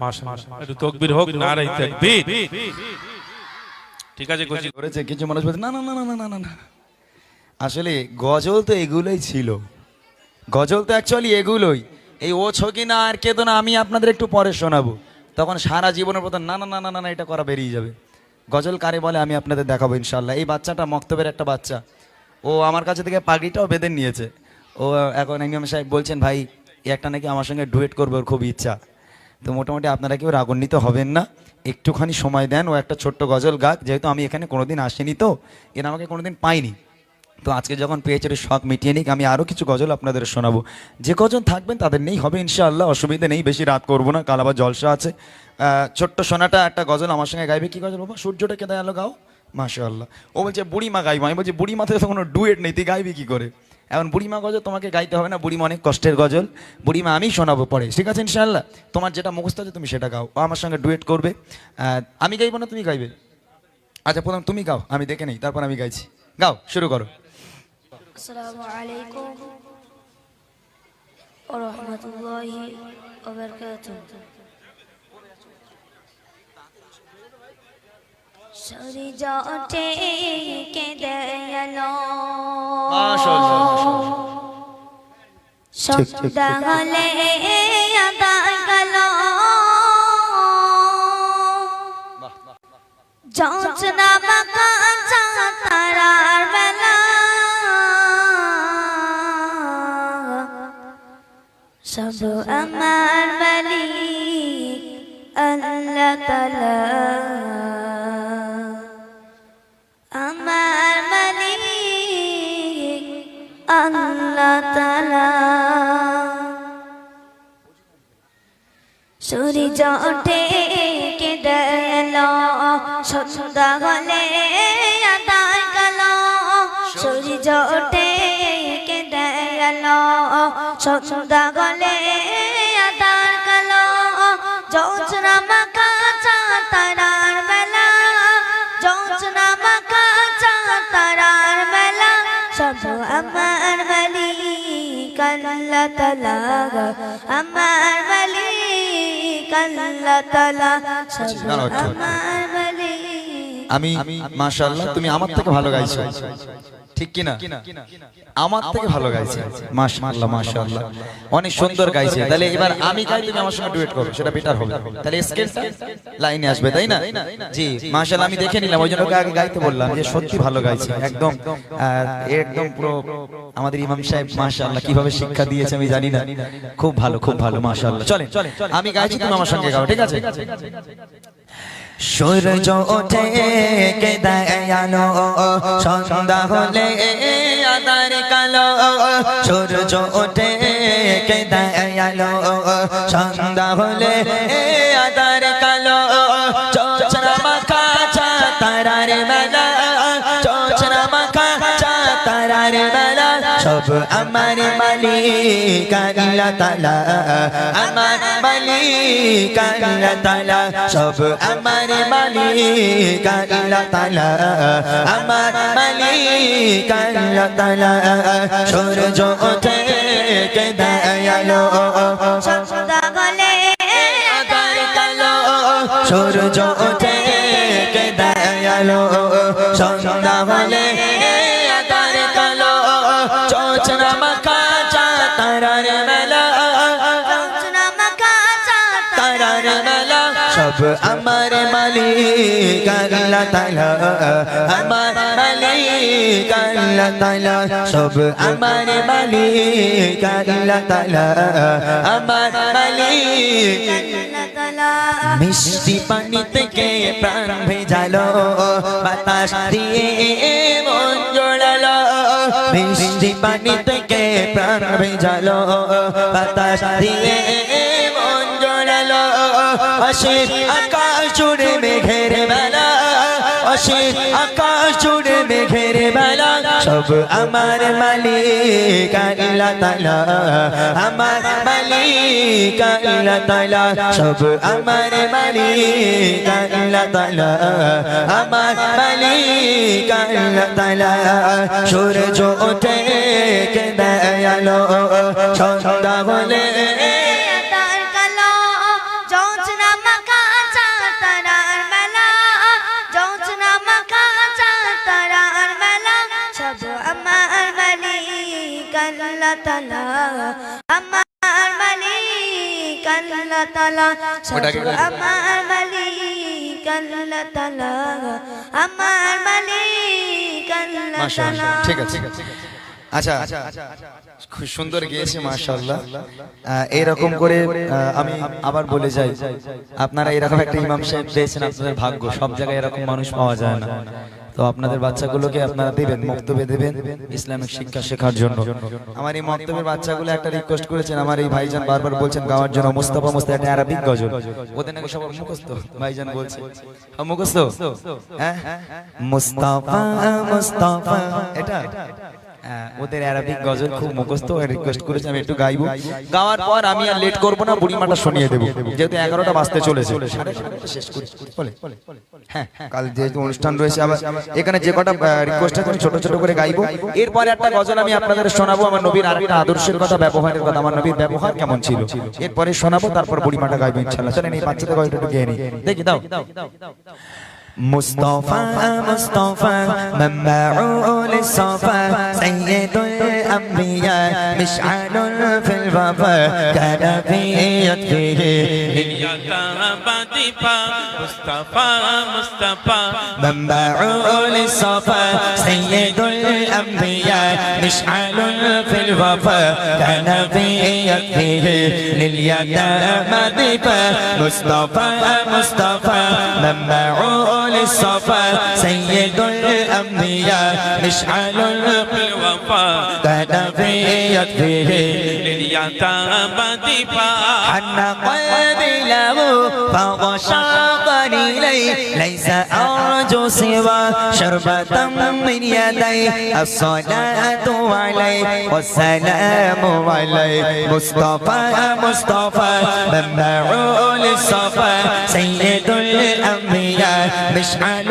মাশাআল্লাহ একটু তাকবীর হোক নারায়ে তাকবীর। ঠিক আছে করেছে কিছু মানুষ বলছে না না না না না না না, আসলে গজল তো এগুলোই ছিল, গজল তো অ্যাকচুয়ালি এগুলোই। এই ও ছকি না আর কে তো না, আমি আপনাদের একটু পরে শোনাবো, তখন সারা জীবনের মতো না না না না না না এটা করা বেরিয়ে যাবে। গজল কারে বলে আমি আপনাদের দেখাবো ইনশাল্লাহ। এই বাচ্চাটা মক্তবের একটা বাচ্চা, ও আমার কাছে থেকে পাগড়িটাও বেঁধে নিয়েছে। ও এখন ইমাম সাহেব বলছেন ভাই এ একটা নাকি আমার সঙ্গে ডুয়েট করবে, ওর খুব ইচ্ছা। তো মোটামুটি আপনারা কেউ রাগান্বিত হবেন না, একটুখানি সময় দেন, ও একটা ছোট্ট গজল গাক, যেহেতু আমি এখানে কোনোদিন আসিনি, তো এরা আমাকে কোনোদিন পাইনি, তো আজকে যখন পেয়েছে ওর শখ মিটিয়ে নিক, আমি আরও কিছু গজল আপনাদের শোনাবো। যে কজন থাকবেন তাদের নেই হবে ইনশাআল্লাহ, অসুবিধা নেই, বেশি রাত করবো না, কাল আবার জলসা আছে। ছোট্ট সোনাটা একটা গজল আমার সঙ্গে গাইবে। কি গজল বাবা? সূর্যটা কেঁদে আলো গাও। মাশাআল্লাহ। ও বলছে বুড়িমা গাইবো, আমি বলছি বুড়িমাতে তো কোনো ডুয়েট নেই, তুই গাইবি কী করে? এখন বুড়িমা গজল তোমাকে গাইতে হবে না, বুড়িমা অনেক কষ্টের গজল, বুড়িমা আমি শোনাবো পরে, ঠিক আছে ইনশাআল্লাহ। তোমার যেটা মুখস্থ আছে তুমি সেটা গাও, ও আমার সঙ্গে ডুয়েট করবে। আমি গাইবো না তুমি গাইবে? আচ্ছা প্রথম তুমি গাও, আমি দেখে নেই, তারপর আমি গাইছি। গাও, শুরু করো। আসসালামু আলাইকুম ওয়া রাহমাতুল্লাহি ওয়া বারাকাতুহু। সরি জটে কেঁদে এলো মাশাআল্লাহ, সদা হলে আদায় গেল, জোছনা বাঁকা তারার বেলা, সব আমার মালিক আল্লাহ তাআলা, আমার মালিক আল্লাহ তাআলা। সূর্য ওঠে কেঁদে এলো, সন্ধ্যা হলে আদায় গেল, সূর্য ওঠে কেঁদে এলো, সন্ধ্যা হলে আদায় গেল, জোছনা মাখা তারার বেলা, জোছনা মাখা তারার বেলা, সব আমার মালিক আল্লাহ তাআলা, আমার মালিক আল্লাহ তাআলা, সব আমার মালিক। আমি মাশাআল্লাহ, তুমি আমার থেকে ভালো গাইছো, ঠিক কি না? আমার থেকে ভালো গাইছে, মাশাআল্লাহ মাশাআল্লাহ, অনেক সুন্দর গাইছে। তাহলে এবার আমি গাই, তুমি আমার সঙ্গে ডুয়েট করো, সেটা বেটার হবে, তাহলে স্কেলটা লাইনে আসবে, তাই না? জি মাশাআল্লাহ, আমি দেখে নিলাম, ওই জন্য ওকে আগে গাইতে বললাম যে সত্যি ভালো গাইছে, একদম একদম পুরো আমাদের ইমাম সাহেব মাশাআল্লাহ কিভাবে শিক্ষা দিয়েছে আমি জানি না, খুব ভালো খুব ভালো মাশাআল্লাহ। চলে আমি গাইছি, তুমি আমার সঙ্গে গাও, ঠিক আছে? সূর্য ওঠে কেঁদে আলো, সন্ধ্যা হলে আঁধার কালো, সূর্য ওঠে কেঁদে আলো, সন্ধ্যা হলে আঁধার কালো, জোছনা মাখা তারার বেলা, জোছনা মাখা তারার বেলা, সব আমার মালিক আল্লাহ তাআলা, আমার মালিক আল্লাহ তাআলা, সব আমার মালিক আল্লাহ তাআলা, আমার মালিক আল্লাহ তাআলা। সূর্য ওঠে কেঁদে আলো, সন্ধ্যা হলে আঁধার কালো, সূর্য ওঠে কেঁদে আলো, সন্ধ্যা হলে আঁধার কালো, জোছনা মাখা তারার বেলা, জোছনা মাখা তারার বেলা, সব আমার মালিক আল্লাহ তাআলা, আমার মালিক আল্লাহ তাআলা, সব আমার মালিক আল্লাহ তাআলা, আমার মালিক আল্লাহ তাআলা। মিষ্টি পানি থেকে প্রাণ ভেজালো, বাতাস দিয়ে মন জোড়ালো, মিষ্টি পানি থেকে প্রাণ ভেজালো, বাতাস দিয়ে মন জোড়ালো, অসীম আকাশ জুড়ে মেঘের বেলা, অসীম আকাশ জুড়ে মেঘের বেলা, সব আমার মালিক আল্লাহ তাআলা, আমার মালিক আল্লাহ তাআলা, সব আমার মালিক আল্লাহ তাআলা, আমার মালিক আল্লাহ তাআলা। সূর্য ওঠে কেঁদে আলো, সন্ধ্যা হলে আল্লাহ তাআলা শুধু আমার মালিক আল্লাহ তাআলা আমার মালিক আল্লাহ তাআলা ঠিক আছে আচ্ছা খুব সুন্দর গেয়েছে মাশাআল্লাহ এরকম করে আমি আবার বলে যাই আপনারা এরকম একটা ইমাম সাহেব পেয়েছেন আপনাদের ভাগ্য সব জায়গায় এরকম মানুষ পাওয়া যায় না তো আপনাদের বাচ্চাগুলোকে আপনারা দেবেন মক্তবে দেবেন ইসলামিক শিক্ষা শেখার জন্য আমার এই মক্তবের বাচ্চাগুলো একটা রিকোয়েস্ট করেছেন আমার এই ভাইজান বারবার বলছেন গাওয়ার জন্য মুস্তাফা একটা আরবিক গজল ওদের নাকি সব মুখস্থ ভাইজান বলছে মুখস্থ হ্যাঁ মুস্তাফা এটা ওদের আরবিক গজল খুব মুখস্থ রিকোয়েস্ট করেছে আমি একটু গাইবো গাওয়ার পর আমি আর লেট করব না বুড়িমাটা শুনিয়ে দেব যেহেতু 11টা বাজতে চলেছে শেষ করি বলে হ্যাঁ কাল যে অনুষ্ঠান রয়েছে আবার এখানে যে কটা রিকোয়েস্ট আছে আমি ছোট ছোট করে গাইবো এরপরে একটা গজল আমি আপনাদের শোনাবো আমার নবীর আরেকটা আদর্শের কথা ব্যবহারের কথা আমার নবীর ব্যবহার কেমন ছিল এরপরে শোনাবো তারপর বুড়িমাটা গাইবো ইনশাআল্লাহ চলেন এই বাচ্চাদের গজলটা একটু গেয়ে নিই দেখি দাও مصطفى منبع للصفا سيد الأنبياء مشعل في الوفا كان في يده منبع للصفا سيد الأنبياء مشعل في الوفا كان في يده لليتامى ضيفا مصطفى منبع للصفا سيد الأنبياء مشعل في الوفا كان في يده لليتامى ضيفا حن قلبي له فغشاقني إليه ليس أرجو سوى شربة من يديه الصلاة عليه والسلام عليه مصطفى منبع للصفا سيد الأنبياء مشعل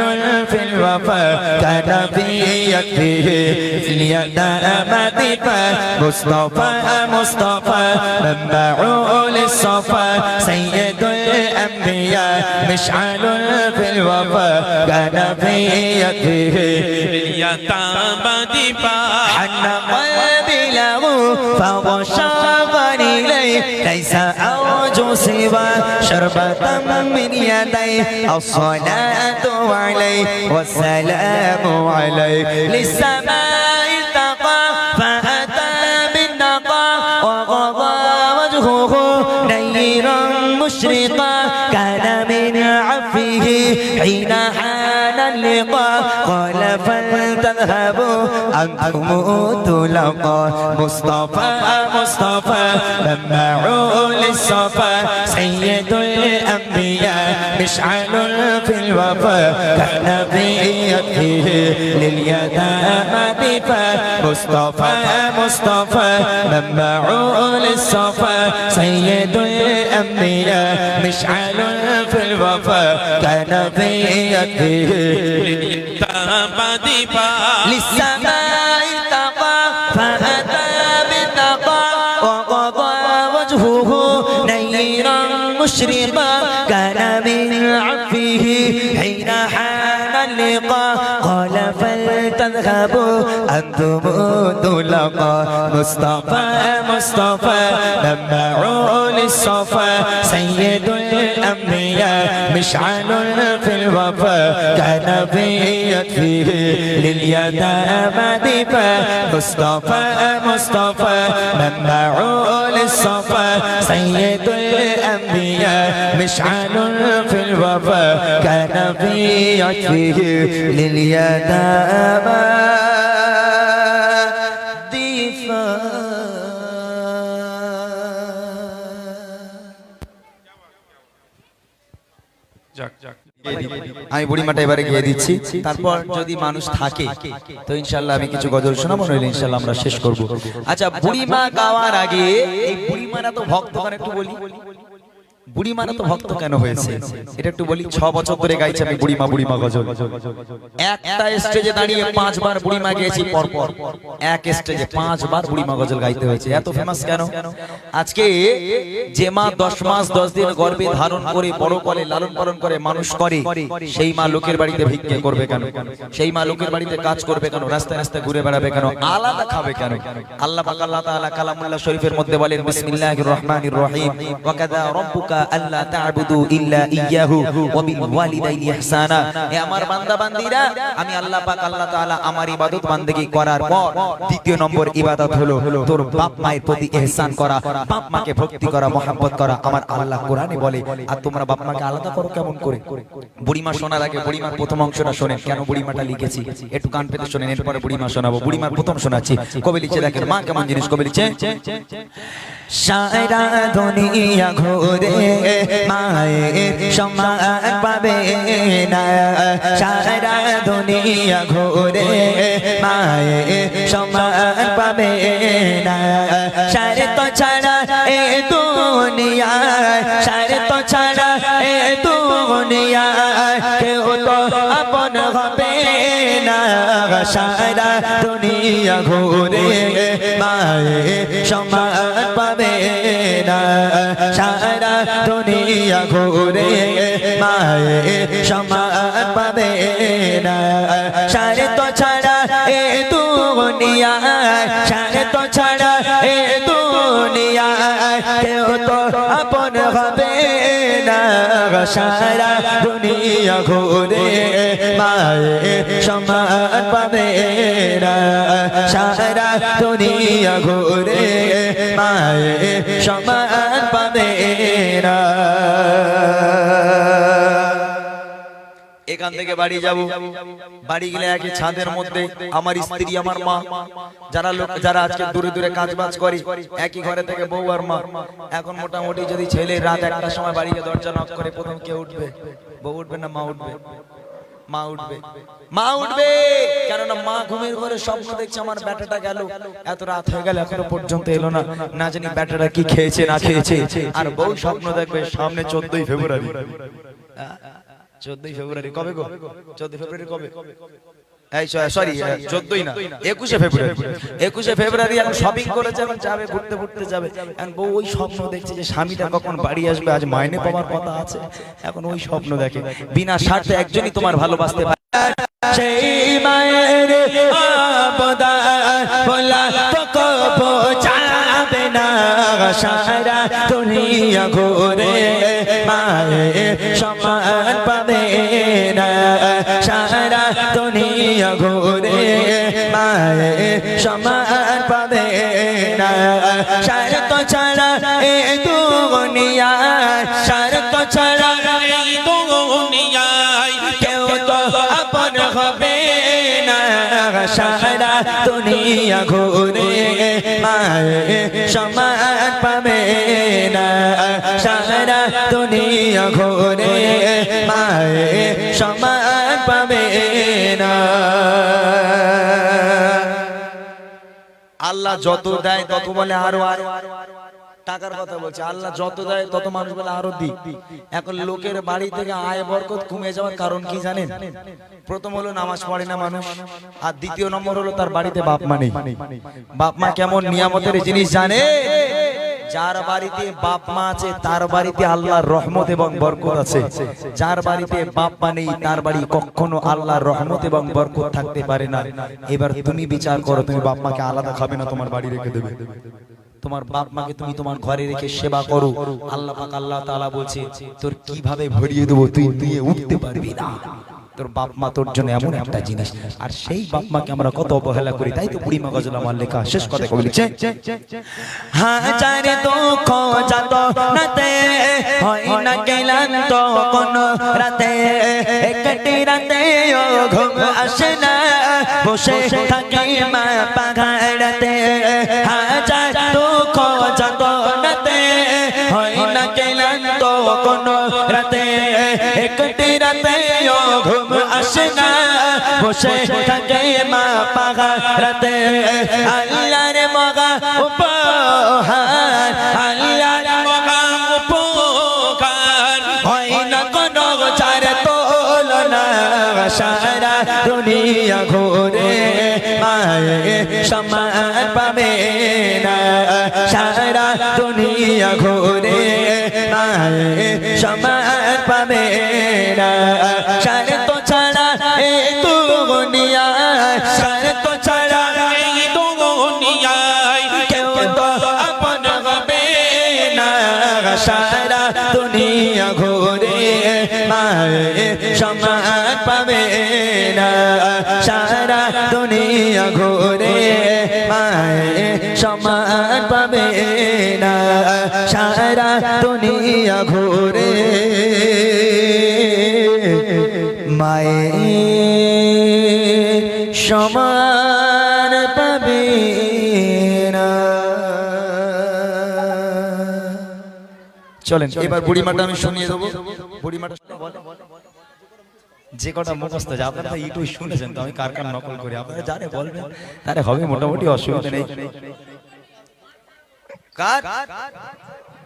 في الوفا كان في يده اليتامى ضيفا مصطفى منبع للصفا سيد الأنبياء مشعل في الوفا كان في يده اليتامى ضيفا حن قلبي له فغشاقني إليه ليس أرجو سوى شربة من يديه الصلاة عليه والسلام عليه للسماء ارتقى فأتى بالنقى وغضى وجهه نيرا مشرقا كان من عفه حين حان اللقاء قال فلتذهبوا أنتم طلقا مصطفى منبع للصفا سيد الأنبياء مشعل في الوفا كان في يده لليتامى ضيفا مصطفى منبع للصفا سيد الأنبياء مشعل في الوفا كان في يده لليتامى ضيفا للسماء ارتقى فأتى بالنقى وقضى وجهه نيرا مشرقا كان من عفه حين حان اللقاء قال فلتذهبوا أنتم طلقا مصطفى منبع للصفا سيد الأنبياء مشعل في الوفا كان في يده لليتامى ضيفا مصطفى منبع للصفا سيد الأنبياء مشعل في الوفا كان في يده لليتامى ضيفا আমি বুড়িমাটা এবারে গিয়ে দিচ্ছি তারপর যদি মানুষ থাকে তো ইনশাআল্লাহ আমি কিছু গজল শোনাবো নইলে ইনশাআল্লাহ আমরা শেষ করব আচ্ছা বুড়িমা গাওয়ার আগে এই বুড়িমারা তো ভক্ত গান একটু বলি বুড়িমারা তো ভক্ত কেন হয়েছে এটা একটু বলি। 6 বছর ধরে গাইছি আমি বুড়িমা বুড়িমা গজল। একটা স্টেজে দাঁড়িয়ে 5 বার বুড়িমা গেয়েছি পর পর, এক স্টেজে 5 বার বুড়িমা গজল গাইতে হয়েছে। এত ফেমাস কেন? আজকে যে মা 10 মাস 10 দিন গর্ভে ধারণ করে বড় করে লালন পালন করে মানুষ করে, সেই মা লোকের বাড়িতে ভিক্ষে করবে কেন? সেই মা লোকের বাড়িতে কাজ করবে কেন? রাস্তায় রাস্তায় ঘুরে বেড়াবে কেন? আলাদা খাবে কেন? আল্লাহ পাক আল্লাহ তাআলা কালামুল্লাহ শরীফের মধ্যে বলেন বিসমিল্লাহির রহমানির রহিম ওয়া কাযা রাব্বুকা আল্লা তা'বুদু ইল্লা ইয়্যাহু ওয়া বিল ওয়ালিদাইনি ইহসানা। হে আমার বান্দা বান্দীরা, আমি আল্লাহ পাক আল্লাহ তাআলা আমার ইবাদত বান্দেগি করার পর দ্বিতীয় নম্বর ইবাদত হলো তোর বাপ মায়ের প্রতি ইহসান করা, বাপ মাকে ভক্তি করা, মহব্বত করা। আমার আল্লাহ কোরআনে বলে, আর তোমরা বাপ মাকে আলাদা করো কেমন করে? বুড়িমা শোনার আগে বুড়িমার প্রথম অংশটা শোনেন, কেন বুড়িমাটা লিখেছি একটু কান পেতে শোনেন, এরপরে বুড়িমা শোনাবো। বুড়িমার প্রথম শোনাচ্ছি, কবি লিখে দেখেন মা কেমন জিনিস। কবি লিখছে, সারা দুনিয়া ঘুরে মায়ের সমান পাবে না, সারা দুনিয়া ঘুরে মায়ের সমান পাবে না। সারে তো ছাড়া এ দুনিয়ায়, সারে তো ছাড়া এ দুনিয়ায় কেউ তো আপন হবে না। সারা দুনিয়া ঘুরে মায়ের সমান পাবে না, সারা দুনিয়া ঘুরে মায়ের সমান পাবে না। সারে তো ছাড়া এ দুনিয়ায়, সারে তো ছাড়া এ দুনিয়ায় কেউ তো আপন হবে না। সারা দুনিয়া ঘুরে মায়ের সমান পাবে না, সারা দুনিয়া ঘুরে মায়ের সমান পাবে না। এখান থেকে বাড়ি যাব, বাড়ি গেলে একই ছাদের মধ্যে আমার স্ত্রী আমার মা, যারা আজকে দূরে দূরে কাজ বাজ করে, একই ঘরে থেকে বউ আর মা। এখন মোটামুটি যদি ছেলে রাত 1টার সময় বাড়িতে দরজা নক করে, প্রথম কে উঠবে? বউ উঠবে না মা উঠবে? মা উঠবে, মা উঠবে। কেননা মা ঘুমের ঘরে স্বপ্ন দেখছে আমার বেটাটা গেল, এত রাত হয়ে গেল এখনো পর্যন্ত এলো না, না জানি বেটাটা কি খেয়েছে না খেয়েছে। আর বউ স্বপ্ন দেখবে সামনে 14ই ফেব্রুয়ারি। 14ই ফেব্রুয়ারি কবে গো? 14 ফেব্রুয়ারি কবে? এই সরি 14ই না 21শে ফেব্রুয়ারি। 21শে ফেব্রুয়ারি এখন শপিং করে যাবেন, যাবে ঘুরতে ঘুরতে যাবে। এখন বউ ওই স্বপ্ন দেখছে যে স্বামীটা কখন বাড়ি আসবে, আজ মাইনে পাওয়ার কথা আছে। এখন ওই স্বপ্ন দেখে, বিনা স্বার্থে একজনই তোমার ভালোবাসতে পারে, সেই মায়ের আবদার বলা তো কবো যাবে না। সারা দুনিয়া ঘুরে মায়ের সমান পাবে না, সারা দুনিয়া ঘুরে মায়ের সমান পাবে না। শর্ত ছাড়া এই দুনিয়ায়, শর্ত ছাড়া এই দুনিয়ায় কেউ তো আপন হবে না। সারা দুনিয়া ঘুরে মায়ের সমান পাবে না, সারা দুনিয়া ঘুরে মায়ের সমান পাবে না। আল্লাহ যত দেয় তত বলে আরো আরো, টাকার কথা বলছে। আল্লাহ যত দেয় তত মানুষ বলে আরো দি। এখন লোকের বাড়ি থেকে আয় বরকত কমে যাওয়ার কারণ কি জানেন? প্রথম হলো নামাজ পড়ে না মানুষ, আর দ্বিতীয় নম্বর হলো তার বাড়িতে বাপ মা নেই। বাপ মা কেমন নিয়ামতের জিনিস জানে? যার বাড়িতে বাপ মা আছে তার বাড়িতে আল্লাহর রহমত এবং বরকত আছে। যার বাড়িতে বাপ মা নেই তার বাড়ি কখনো আল্লাহর রহমত এবং বরকত থাকতে পারে না। এবার তুমি বিচার করো, তুমি বাপ মাকে আলাদা খাবে না তোমার বাড়ি রেখে দেবে? তোমার বাপ মাকে তুমি তোমার ঘরে রেখে সেবা করো। আল্লাহ পাক আল্লাহ তাআলা বলছে তোর কিভাবে ভরিয়ে দেবো তুই নিয়ে উঠতে পারবি না। তোর বাপ মা তোর জন্য এমন একটা জিনিস, আর সেই বাপ মাকে আমরা কত অবহেলা করি। তাই তো বুড়িমা গজল আমার লেখা শেষ কথা কবি লিখছে, হাজার দুঃখ যত নাতে হয় না ক্লান্ত কোন রাতে, একটি রাতে ও ঘুম আসে না, বসে থাকি মা পাহাড়াতে। হাজার দুঃখ যত নাতে হয় না ক্লান্ত কোন রাতে, একটি রাতে ও ঘুম আসে না, বসে থাকে মা পাহাড়াতে। আল্লাহর মগা উপহার, আল্লাহর মগা উপহার সারা দুনিয়া ঘুরে মায়ে সম্মান পাবে না সারা দুনিয়া ঘুরে মায়ে সম্মান পাবে না সারে তো ছাড়া এই দুনিয়া সারে তো ছাড়া এই দুনিয়ায় কেউ তো আপন হবে না সারা দুনিয়া ঘুরে মায়ে সম্মান পাবে না সারা দুনিয়া ঘুরে মায়ে সম্মান পাবে না সারা দুনিয়া ঘুরে মায়ে সমান পাবে না। চলেন এবার বুড়িমাটা আমি শুনিয়ে দেবো। বুড়িমাটা যে কটা মুখস্থ আছে আপনারা তো একটু শুনেছেন, তো আমি কার কার নকল করি আপনারা জানে বলবেন, তাহলে হবে মোটামুটি অসুবিধা নেই। কার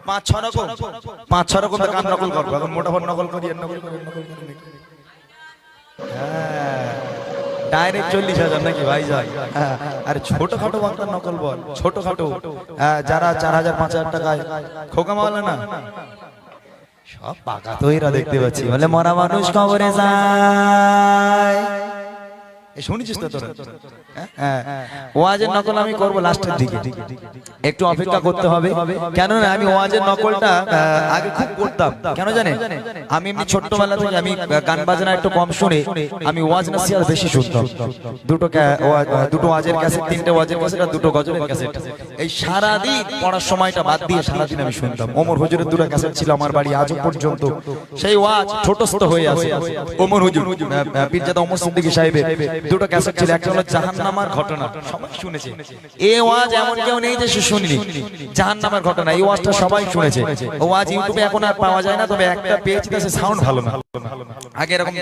5-6 রকম 5-6 রকম গান নকল করবো, এখন মোটামুটি নকল করি নকল করি ডাইরেক্ট 40,000 নাকি ভাই যায়। আর ছোটখাটো বাংলা নকল বল, ছোটখাটো যারা 4,000-5,000 টাকায় খোকা মাওলা না সব পাকা তো এরা দেখতে পাচ্ছি, বলে মরা মানুষ কবরে যায়। শুনেছিস তো তোরা? ওয়াজের নকল আমি করবো লাস্টের দিকে, একটু অপেক্ষা করতে হবে। কেননা আমি ওয়াজের নকলটা আগে খুব করতাম, কেন জানেন? আমি এমনি ছোট্টবেলা থেকে আমি গান বাজনা একটু কম শুনে আমি ওয়াজ নাসিহত বেশি শুনতাম। দুটো ওয়াজের ক্যাসেট, 3টে ওয়াজের ক্যাসেট আর 2টো গজলের ক্যাসেট। এই সারাদিন পড়ার সময়টা বাদ দিয়ে সারাদিন আমি শুনতাম। ওমর হুজুরের 2টা ক্যাসেট ছিল আমার বাড়ি আজও পর্যন্ত। সেই ওয়াজ ছোটস্থ হয়ে আছে। ওমর হুজুর পীরজাদা ওমর সিদ্দিকী সাহেবের 2টো ক্যাসেট ছিল, একটা হলো জাহান্নামের ঘটনা, সবাই শুনেছে। এই ওয়াজ এমন কেউ নেই যে সে শুনেনি। জাহান্নামের ঘটনা এই ওয়াজটা সবাই শুনেছে। ও ওয়াজ ইউটিউবে এখন আর পাওয়া যায় না, তবে একটা পেয়েছি, তাতে সাউন্ড ভালো না। আগে এরকম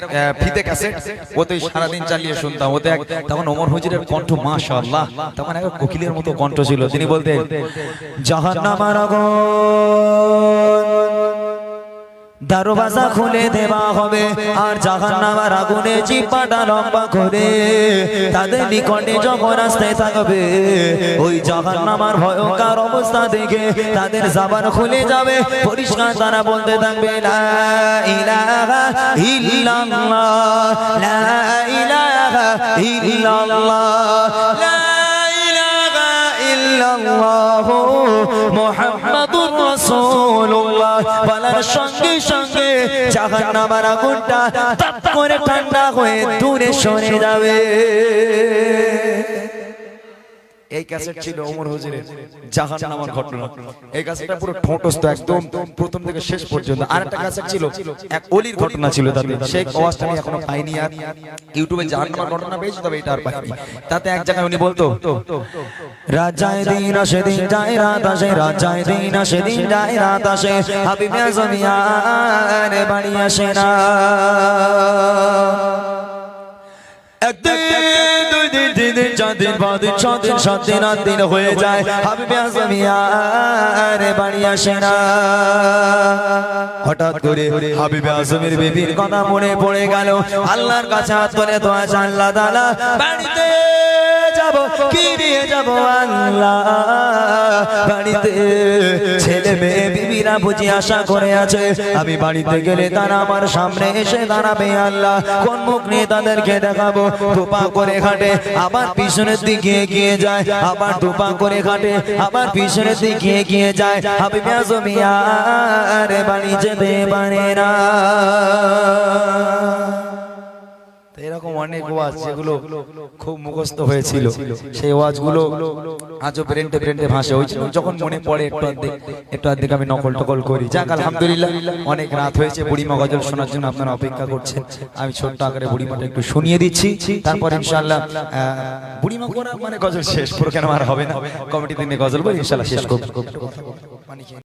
ফিতে ক্যাসেট, ওতেই সারাদিন চালিয়ে শুনতাম। ওতে তখন ওমর হুজুরের কণ্ঠ মাশাআল্লাহ, তখন একটা কোকিলের মতো কণ্ঠ ছিল। তিনি বলতেন, জাহান্নামের আগুন দরওয়াজা খুলে দেওয়া হবে, আর জাহান্নামের আগুনে জিহ্বাটা লম্বা করে তাদের নিকটে যখন আসতে থাকবে, ওই জাহান্নামের ভয়ঙ্কর অবস্থা দেখে তাদের জবান খুলে যাবে। পরিষ্কার তারা বলতে থাকবে, লা ইলাহা ইল্লাল্লাহ, লা ইলাহা ইল্লাল্লাহ, লা ইলাহা ইল্লাল্লাহু মুহাম্মাদুর রাসূলুল্লাহ। বলার সঙ্গে সঙ্গে জাহান্নামের আগুনটা তাপ করে ঠান্ডা হয়ে দূরে সরে যাবে। এই ক্যাসেট ছিল ওমর হুজুরের জাহান্নামের ঘটনা। এই ক্যাসেটটা পুরো ঠোঁটস্থ একদম প্রথম থেকে শেষ পর্যন্ত। আর একটা ক্যাসেট ছিল এক ওলির ঘটনা ছিল, তাতে সেই আওয়াজটা আমি এখনো পাইনি। আর ইউটিউবে জাহান্নামের ঘটনা পেয়েছি, তবে এটা আর পাইনি। তাতে এক জায়গায় উনি বলতো, রাজায় দিন আসে দিন যায় রাত আসে, রাজায় দিন আসে দিন যায় রাত আসে, হাবিবে জমিয়ার বাড়ি আসে না। একদিন দুই দিন তিন দিন 4 দিন 5 দিন 6 দিন 7 দিন 8 দিন হয়ে যায়, হাবিবে আজমিয়ার বাড়ি আসে না। হঠাৎ করে হাবিবে আজমের বিবির কথা মনে পড়ে গেল। আল্লাহর কাছে হাত তুলে দোয়া চান, আল্লাহ তাআলা বাড়িতে যাব, কি নিয়ে যাব আল্লাহ? বাড়িতে ছেলে মেয়ে বিবিরা বুঝি আশা করে আছে, আমি বাড়িতে গেলে তারা আমার সামনে এসে দাঁড়াবে। আল্লাহ কোন মুখ নিয়ে তাদেরকে দেখাবো? দুপা করে হাঁটে, আবার পিছনের দিকে এগিয়ে যায়, আবার দুপা করে হাঁটে, আবার পিছনের দিকে এগিয়ে যায়। হাবিবে আজমিয়ার বাড়ি যেতে পারে না। এরকম অনেক ওয়াজ যেগুলো খুব মুখস্থ হয়েছিল, সেই ওয়াজগুলো আজও ব্রেন্টে ভাসে। ওই যখন মনে পড়ে একটু অর্ধেক আমি নকল টকল করি। যাক আলহামদুলিল্লাহ, অনেক রাত হয়েছে। বুড়িমা গজল শোনার জন্য আপনারা অপেক্ষা করছেন। আমি ছোট্ট আকারে বুড়িমাটা একটু শুনিয়ে দিচ্ছি, তারপর ইনশাআল্লাহ বুড়িমা করা মানে গজল শেষ। পুরো কেন আর হবে না, কমিটি দিনে গজল বলি ইনশাআল্লাহ শেষ করব।